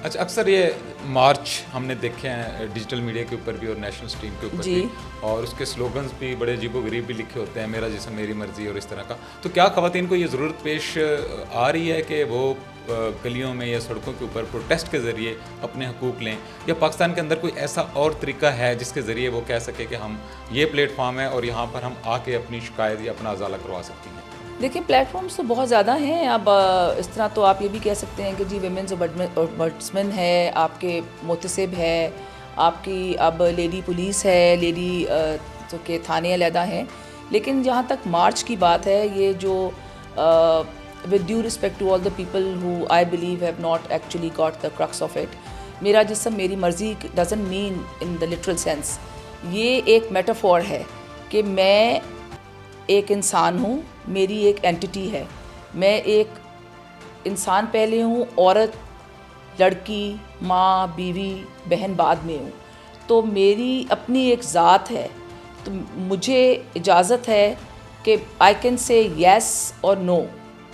اچھا، اکثر یہ مارچ ہم نے دیکھے ہیں ڈیجیٹل میڈیا کے اوپر بھی اور نیشنل اسٹریم کے اوپر بھی، اور اس کے سلوگنز بھی بڑے عجیب و غریب بھی لکھے ہوتے ہیں، میرا جسم میری مرضی اور اس طرح کا. تو کیا خواتین کو یہ ضرورت پیش آ رہی ہے کہ وہ گلیوں میں یا سڑکوں کے اوپر پروٹیسٹ کے ذریعے اپنے حقوق لیں، یا پاکستان کے اندر کوئی ایسا اور طریقہ ہے جس کے ذریعے وہ کہہ سکے کہ ہم یہ پلیٹ فارم ہے اور یہاں پر ہم آ کے اپنی شکایت یا اپنا ازالہ کروا سکتی ہیں؟ دیکھیں پلیٹ فارمز تو بہت زیادہ ہیں. اب اس طرح تو آپ یہ بھی کہہ سکتے ہیں کہ جی ویمنز ombudsman ہے، آپ کے محتسب ہے، آپ کی اب لیڈی پولیس ہے، لیڈی کے تھانے علیحدہ ہیں. لیکن جہاں تک مارچ کی بات ہے، یہ جو with due respect to all the people who I believe have not actually got the crux of it, میرا جسم میری مرضی doesn't mean in the literal sense. یہ ایک میٹافور ہے کہ میں ایک انسان ہوں، میری ایک اینٹی ہے، میں ایک انسان پہلے ہوں، عورت، لڑکی، ماں، بیوی، بہن بعد میں ہوں. تو میری اپنی ایک ذات ہے، تو مجھے اجازت ہے کہ آئی کین سے یس اور نو،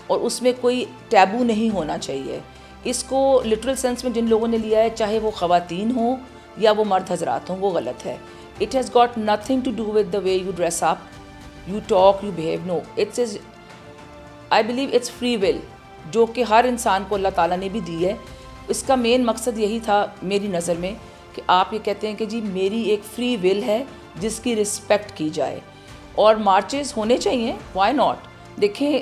اور اس میں کوئی ٹیبو نہیں ہونا چاہیے. اس کو لٹرل سینس میں جن لوگوں نے لیا ہے، چاہے وہ خواتین ہوں یا وہ مرد حضرات ہوں، وہ غلط ہے. It has got nothing to do with the way you dress up, you talk, you behave. No, I believe it's free will جو کہ ہر انسان کو اللہ تعالیٰ نے بھی دی ہے. اس کا مین مقصد یہی تھا میری نظر میں کہ آپ یہ کہتے ہیں کہ جی میری ایک فری ول ہے جس کی رسپیکٹ کی جائے، اور مارچز ہونے چاہیے. Why not? دیکھیں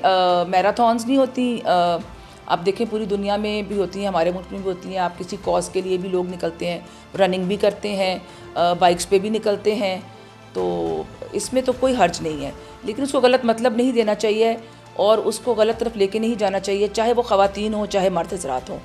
میراتھونز نہیں ہوتی، آپ دیکھیں پوری دنیا میں بھی ہوتی ہیں، ہمارے ملک میں بھی ہوتی ہیں. آپ کسی کاز کے لیے بھی لوگ نکلتے ہیں، رننگ بھی کرتے ہیں، بائکس پہ بھی نکلتے ہیں. تو اس میں تو کوئی حرج نہیں ہے، لیکن اس کو غلط مطلب نہیں دینا چاہیے اور اس کو غلط طرف لے کے نہیں جانا چاہیے، چاہے وہ خواتین ہوں چاہے مرد حضرات ہوں.